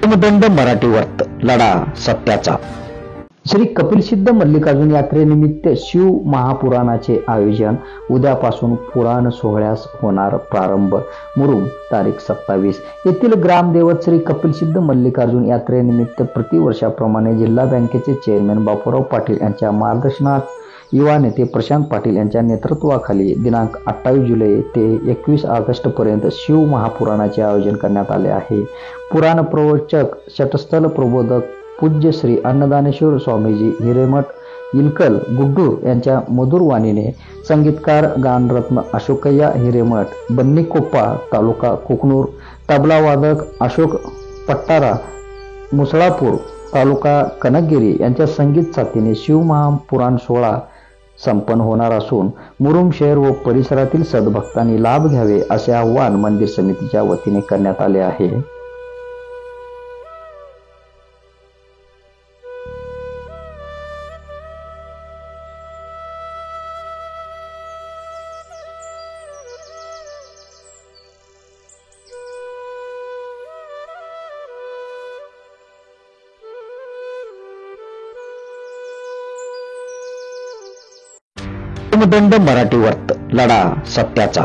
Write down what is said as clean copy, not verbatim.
धर्मदंड मराठी वर्त लढा सत्याचा. श्री कपिलसिद्ध मल्लिकार्जुन यात्रेनिमित्त शिव महापुराणाचे आयोजन. उद्यापासून पुराण सोहळ्यास होणार प्रारंभ. मुरुम तारीख 27. येथील ग्रामदेवत श्री कपिलसिद्ध मल्लिकार्जुन यात्रेनिमित्त प्रतिवर्षाप्रमाणे जिल्हा बँकेचे चेअरमन बापूराव पाटील यांच्या मार्गदर्शनात युवा नेते प्रशांत पाटील यांच्या नेतृत्वाखाली दिनांक 28 जुलै ते 21 ऑगस्ट पर्यंत शिव महापुराणाचे आयोजन करण्यात आले आहे. पुराण प्रवचक षटस्थल प्रबोधक पूज्य श्री अन्नदानेश्वर स्वामीजी हिरेमठ इलकल गुड्डूर यांच्या मधुर वाणीने, संगीतकार गानरत्न अशोकय्या हिरेमठ बन्नीकोप्पा तालुका कोकनूर, तबलावादक अशोक पट्टारा मुसळापूर तालुका कनकगिरी यांच्या संगीत साथीने शिव महापुराण सोहळा संपन्न होणार असून मुरुम शहर व परिसरातील सद्भक्तांनी लाभ घ्यावे असे आवाहन मंदिर समितीच्या वतीने करण्यात आले आहे. धर्मदंड मराठी वर्त लढा सत्याचा.